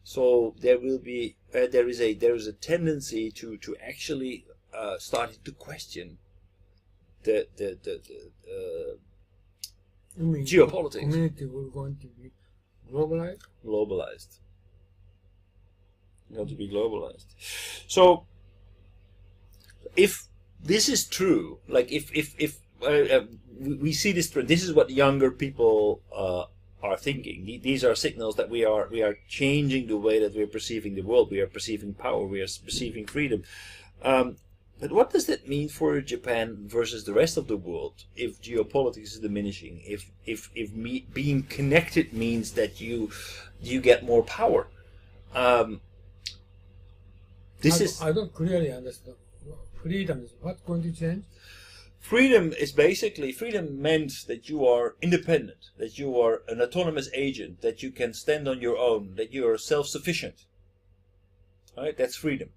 So there will be there is a tendency to actually starting to question the You mean geopolitics. community will going to be globalized? Globalized. Going to be globalized. So if this is true, like if we see this trend, this is what younger people are thinking. These are signals that we are changing the way that we're perceiving the world. We are perceiving power. We are perceiving freedom. But what does that mean for Japan versus the rest of the world if geopolitics is diminishing? If being connected means that you get more power? I don't clearly understand. Freedom is what's going to change? Freedom is basically, freedom meant that you are independent, that you are an autonomous agent, that you can stand on your own, that you are self-sufficient. Right? That's freedom.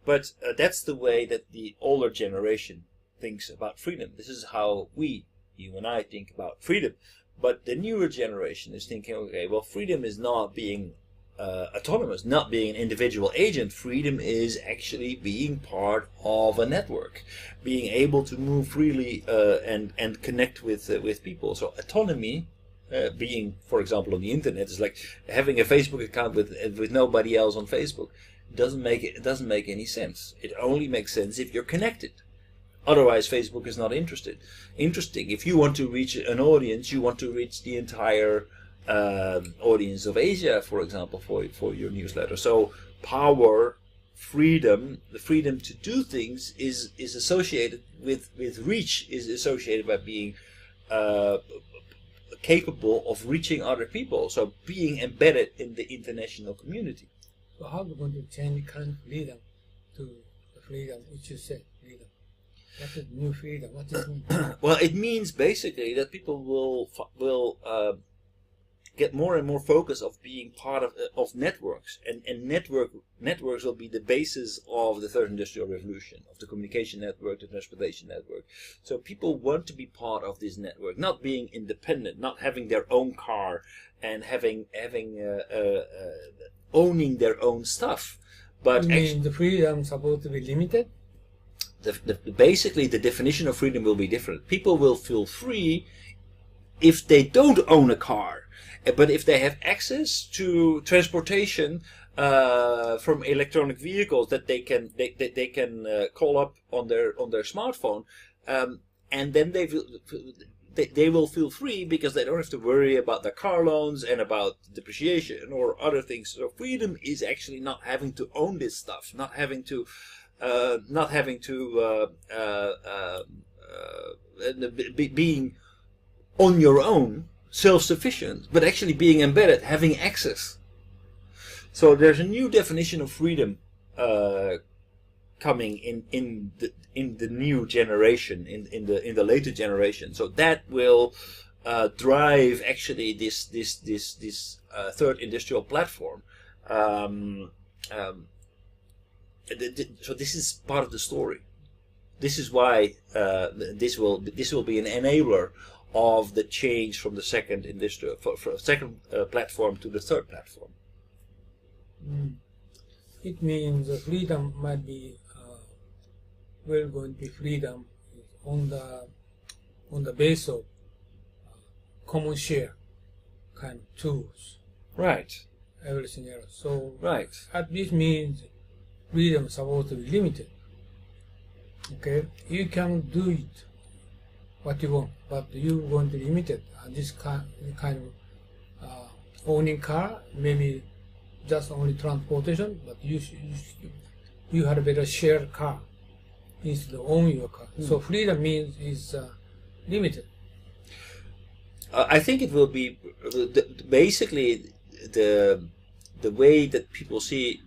But that's the way that the older generation thinks about freedom. This is how you and I, think about freedom. But the newer generation is thinking, okay, well, freedom is not being autonomous, not being an individual agent. Freedom is actually being part of a network, being able to move freely and connect with people. So autonomy, being, for example, on the internet, is like having a Facebook account with nobody else on Facebook. It doesn't make any sense. It only makes sense if you're connected. Otherwise, Facebook is not interesting. If you want to reach an audience, you want to reach the entire audience of Asia, for example, for your newsletter. So power, freedom, the freedom to do things is associated with reach, is associated by being capable of reaching other people. So being embedded in the international community. So how are we going to change current freedom to the freedom which you said, freedom? What is new freedom? What is new? Well, it means basically that people will get more and more focus of being part of networks, and networks will be the basis of the third industrial revolution, of the communication network, the transportation network. So people want to be part of this network, not being independent, not having their own car and owning their own stuff. But you mean the freedom supposed to be limited? Basically, the definition of freedom will be different. People will feel free if they don't own a car, but if they have access to transportation from electronic vehicles that they can call up on their smartphone, and then they will feel free because they don't have to worry about their car loans and about depreciation or other things. So freedom is actually not having to own this stuff, not having to being on your own, self-sufficient, but actually being embedded, having access. So there's a new definition of freedom coming in the new generation, in the later generation. So that will drive actually this third industrial platform. So this is part of the story. This is why this will be an enabler of the change from the second industrial second platform to the third platform. It means freedom might be going to be freedom on the base of common share kind of tools. Right. Everything else. So right. This means freedom is supposed to be limited. Okay, you can do it what you want, but you're going to be limited. This kind of owning car, maybe just only transportation, but you had a better shared car instead of own your car. So freedom means is limited. I think it will be basically the way that people see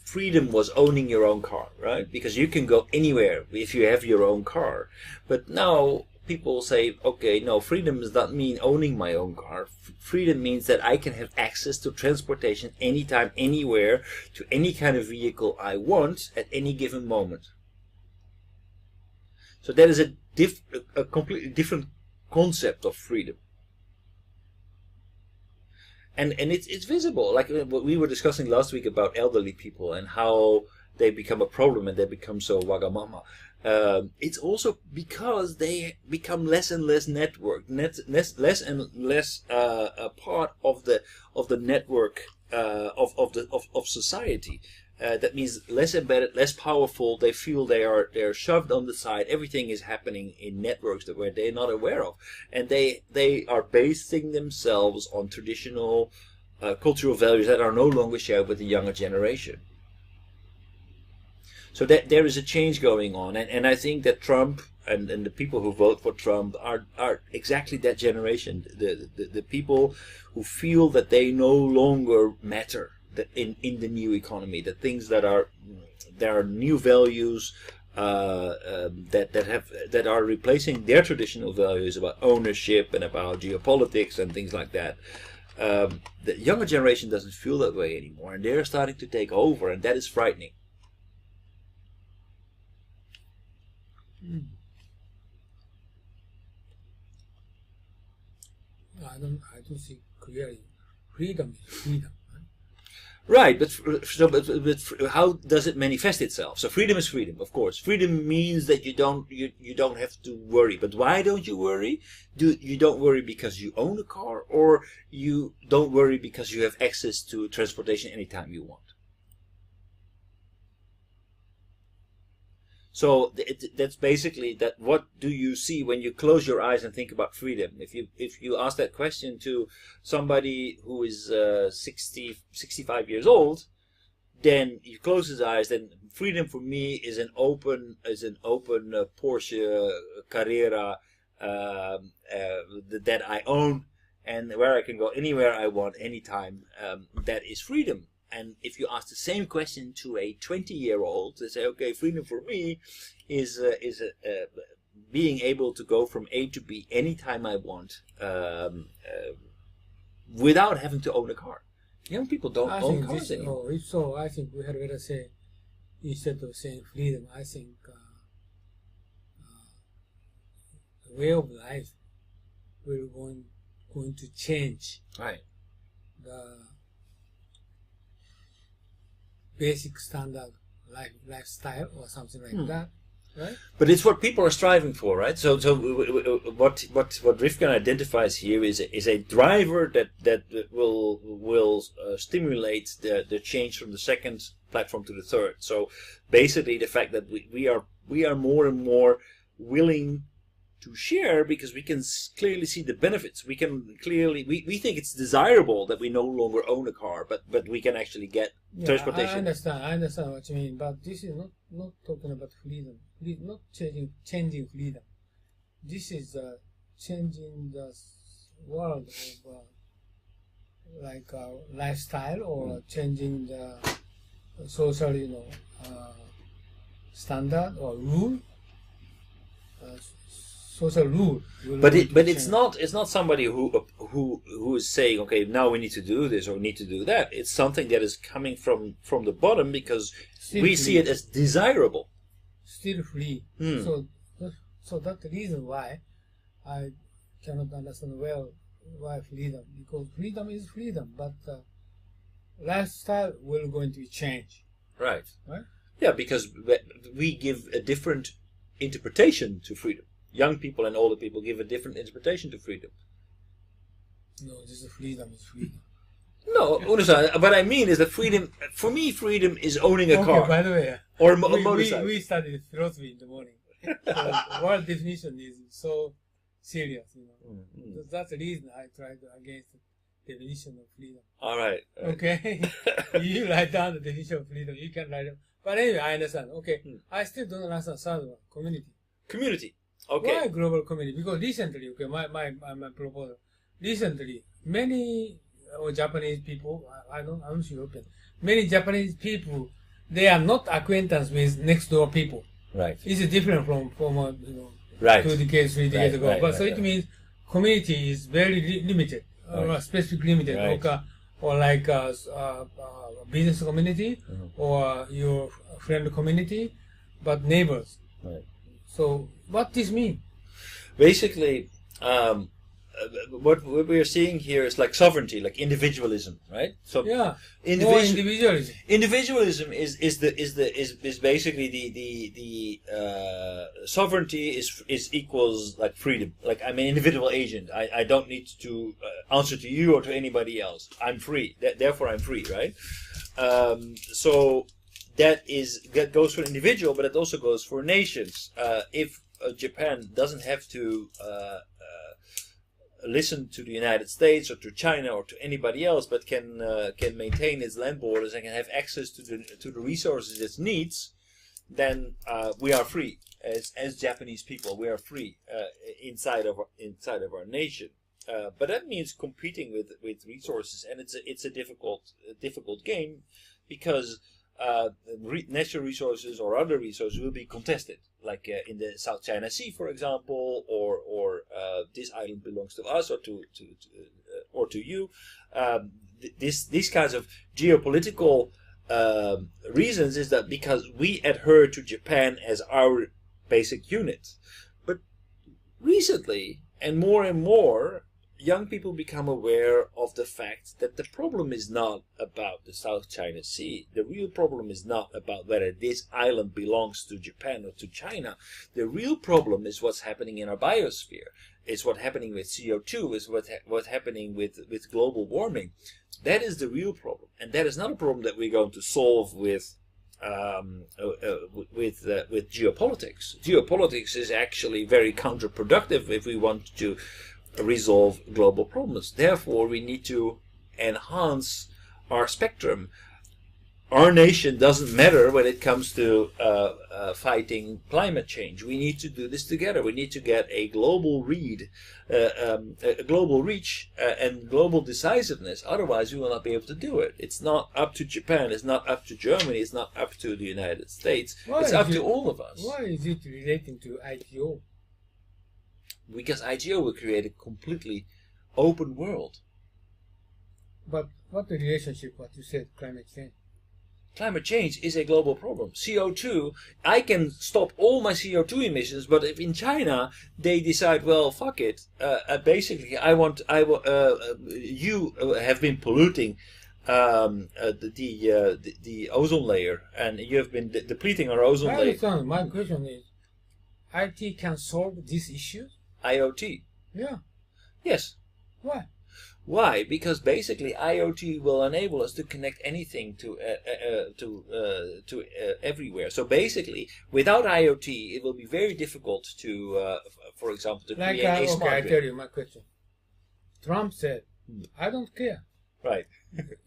freedom was owning your own car, right? Because you can go anywhere if you have your own car. But now people say, okay, no, freedom does not mean owning my own car. Freedom means that I can have access to transportation anytime, anywhere, to any kind of vehicle I want at any given moment. So that is a completely different concept of freedom. and it's visible. Like what we were discussing last week about elderly people and how they become a problem and they become so wagamama. It's also because they become less and less networked, less and less a part of the network of society. That means less embedded, less powerful. They feel they're shoved on the side. Everything is happening in networks where they're not aware of, and they are basing themselves on traditional cultural values that are no longer shared with the younger generation. So that there is a change going on, and I think that Trump and the people who vote for Trump are exactly that generation, the people who feel that they no longer matter in the new economy, the things that there are new values that are replacing their traditional values about ownership and about geopolitics and things like that. The younger generation doesn't feel that way anymore, and they're starting to take over, and that is frightening. I don't see clearly. Freedom is freedom. Right, but how does it manifest itself? So freedom is freedom, of course. Freedom means that you don't have to worry. But why don't you worry? You don't worry because you own a car, or you don't worry because you have access to transportation anytime you want. So that's basically that. What do you see when you close your eyes and think about freedom? If you ask that question to somebody who is 65 years old, then you close his eyes. Then freedom for me is an open Porsche Carrera that I own, and where I can go anywhere I want, anytime. That is freedom. And if you ask the same question to a 20-year-old, they say, okay, freedom for me is being able to go from A to B anytime I want, without having to own a car. Young people don't own cars anymore. If so, I think we had better say, instead of saying freedom, I think the way of life will going to change. Right. The basic standard lifestyle or something like that, right? But it's what people are striving for, right? So what Rifkin identifies here is a driver that will stimulate the change from the second platform to the third. So basically, the fact that we are more and more willing to share because we can clearly see the benefits. We can clearly we think it's desirable that we no longer own a car, but we can actually get transportation. I understand what you mean, but this is not talking about freedom. Not changing freedom. This is changing the world of lifestyle, or changing the social standard or rule. Social rule. But it's not somebody who is saying, okay, now we need to do this or we need to do that. It's something that is coming from the bottom because we see it as desirable. Still free. So that's the reason why I cannot understand well why freedom, because freedom is freedom, but lifestyle will going to change. Right. Right. Yeah, because we give a different interpretation to freedom. Young people and older people give a different interpretation to freedom. No, this is freedom is freedom. No, what I mean is that freedom, for me, freedom is owning a car. By the way, or a motorcycle. We studied philosophy in the morning. So word definition is so serious, So that's the reason I tried against the definition of freedom. All right. Okay. You write down the definition of freedom. You can write it. But anyway, I understand. Okay. I still don't understand third one. Community. Okay. Why global community? Because recently, my proposal. Recently, many Japanese people, I'm sure European, many Japanese people, they are not acquaintance with next door people. Right. It's different from right. 2 decades, 3 decades ago. Right, but so it means community is very limited, or specific limited, or like business community, or your friend community, but neighbors. Right. So what this mean? Basically, what we are seeing here is like sovereignty, like individualism, right? So Yeah. More individualism. individualism is basically the sovereignty is equals like freedom. Like I'm an individual agent. I don't need to answer to you or to anybody else. I'm free. Therefore, I'm free, right? So that goes for an individual, but it also goes for nations. If Japan doesn't have to listen to the United States or to China or to anybody else, but can maintain its land borders and can have access to the resources it needs, then we are free as Japanese people. We are free inside of our nation. But that means competing with resources, and it's a difficult game because natural resources or other resources will be contested, like in the South China Sea, for example, or this island belongs to us or to you. These kinds of geopolitical reasons is that because we adhere to Japan as our basic unit. But recently, and more, young people become aware of the fact that the problem is not about the South China Sea. The real problem is not about whether this island belongs to Japan or to China. The real problem is what's happening in our biosphere. It's what's happening with CO2. It's what's happening with global warming. That is the real problem, and that is not a problem that we're going to solve with geopolitics. Geopolitics is actually very counterproductive if we want to resolve global problems. Therefore, we need to enhance our spectrum. Our nation doesn't matter when it comes to fighting climate change. We need to do this together. We need to get a global reach and global decisiveness. Otherwise, we will not be able to do it. It's not up to Japan. It's not up to Germany. It's not up to the United States. It's up to all of us. Why is it relating to ITO? Because ITO will create a completely open world. But what the relationship, what you said, climate change? Climate change is a global problem. CO2, I can stop all my CO2 emissions, but if in China they decide, well, fuck it, basically, you have been polluting the ozone layer, and you have been depleting our ozone layer. Understand. My question is, IT can solve these issues? IoT. Yeah. Yes. Why? Why? Because basically IoT will enable us to connect anything to everywhere. So basically, without IoT, it will be very difficult to, for example, to create a smart I grid. tell you my question. Trump said, "I don't care." Right.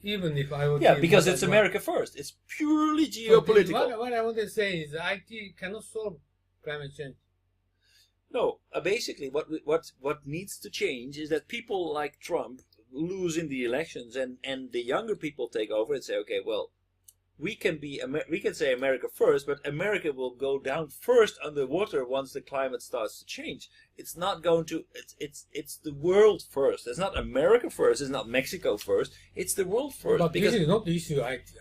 Even if IoT. Yeah, because it's America first. It's purely geopolitical. What I want to say is, IT cannot solve climate change. No, basically, what needs to change is that people like Trump lose in the elections, and the younger people take over and say, okay, well, we can say America first, but America will go down first underwater once the climate starts to change. It's not going to. It's the world first. It's not America first. It's not Mexico first. It's the world first. But because this is not the issue. IT.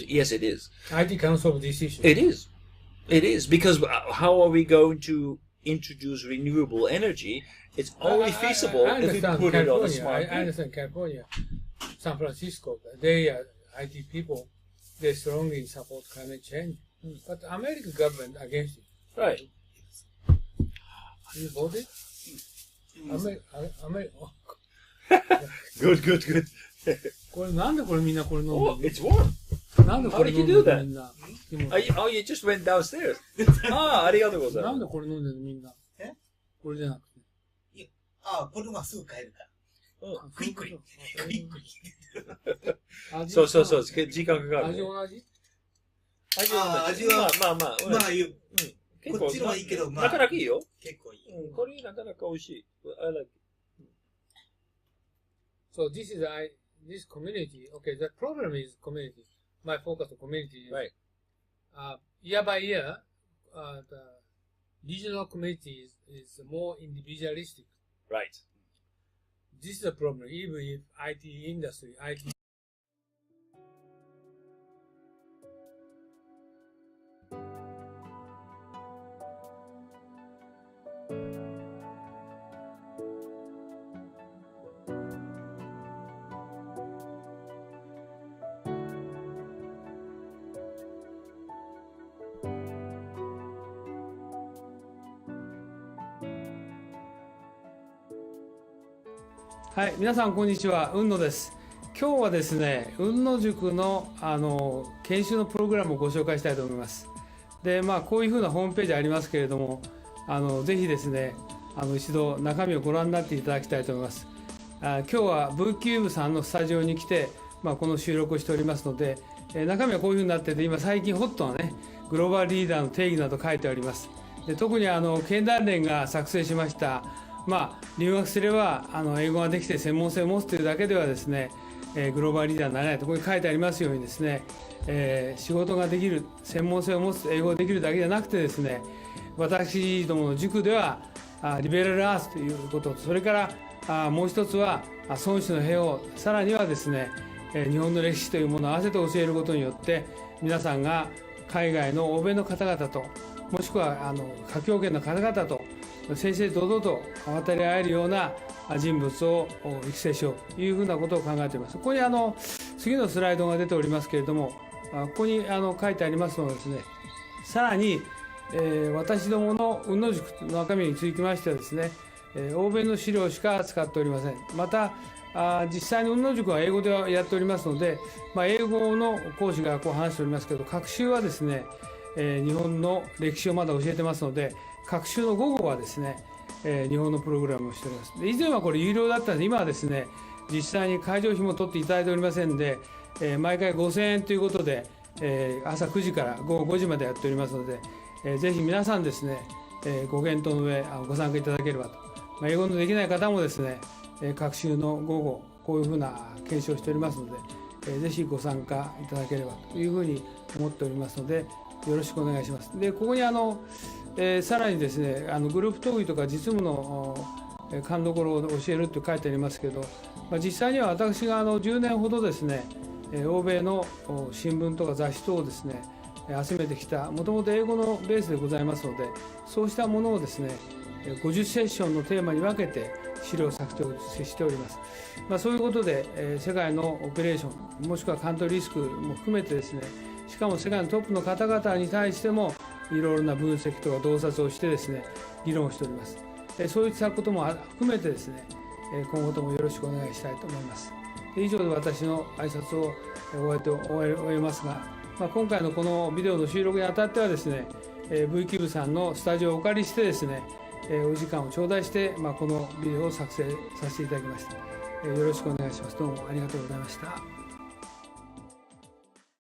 Yes, it is. IT can solve this issue. It is. It is, because how are we going to introduce renewable energy? It's only feasible if we put it on a smart grid. I understand California, San Francisco, they are IT people, they strongly support climate change. But American government against it. Right. You voted? Good. これなんでこれみんなこれ飲んでる Oh, it's warm. なんでこれ How did 飲ん you で do るみんな Oh, you just went downstairs. ありがとうございます。なんでこれ飲んでるみんなこれじゃなくてこれはすぐ帰るから。クイックリ。そう、時間かかる。味同じ味は、味はまあ、まあ、こっちのはいいけど、まあ。なかなかいいよ。結構いい。これなかなか美味しい。I like it. So this community, okay, the problem is community. My focus on community is, Right. Year by year, the regional community is more individualistic. Right. This is a problem, even if IT industry, IT はい、皆さんこんにちは、雲野です。今日はですね、雲野塾の研修のプログラムをご紹介したいと思います。で、こういうふうなホームページありますけれども、ぜひですね、一度中身をご覧になっていただきたいと思います。今日は V キューブさんのスタジオに来て、この収録をしておりますので、中身はこういうふうになってて、今最近ホットなね、グローバルリーダーの定義など書いてあります。で、特に経団連が作成しました、留学すれば英語ができて専門性を持つというだけではですね、グローバルリーダーになれないとここに書いてありますようにですね、仕事ができる、専門性を持つ、英語ができるだけじゃなくてですね、私どもの塾ではリベラルアーツということと、それからもう一つは孫子の兵を、さらにはですね、日本の歴史というものを合わせて教えることによって、皆さんが海外の欧米の方々と、もしくは華僑圏の方々と正々堂々と渡り合えるような人物を育成しようというふうなことを考えております。ここに次のスライドが出ておりますけれども、ここに書いてありますのはですね、さらに、私どもの雲野塾の中身につきましてはですね、欧米の資料しか使っておりません。また実際に雲野塾は英語でやっておりますので、英語の講師がこう話しておりますけど、学習はですね、日本の歴史をまだ教えてますので、学習の午後はですね、日本のプログラムをしております。で、以前はこれ有料だったので、今はですね、実際に会場費も取っていただいておりませんで、毎回5000円ということで、朝9時から午後5時までやっておりますので、ぜひ皆さんですね、ご検討の上ご参加いただければと。英語のできない方もですね、学習の午後こういうふうな研修をしておりますので、ぜひご参加いただければというふうに思っておりますので、よろしくお願いします。で、ここにさらにですね、グループ討議とか実務の勘どころを教えると書いてありますけど、実際には私が10年ほどですね、欧米の新聞とか雑誌等をですね、集めてきた、もともと英語のベースでございますので、そうしたものをですね、50セッションのテーマに分けて資料を作成しております。そういうことで、世界のオペレーション、もしくはカントリーリスクも含めてですね、しかも世界のトップの方々に対しても、いろいろな分析とか洞察をしてですね、議論をしております。そういったことも含めてですね、今後ともよろしくお願いしたいと思います。以上で私の挨拶を終えますが、今回のこのビデオの収録にあたってはですね、V キューブさんのスタジオをお借りしてですね、お時間を頂戴して、このビデオを作成させていただきました。よろしくお願いします。どうもありがとうございました。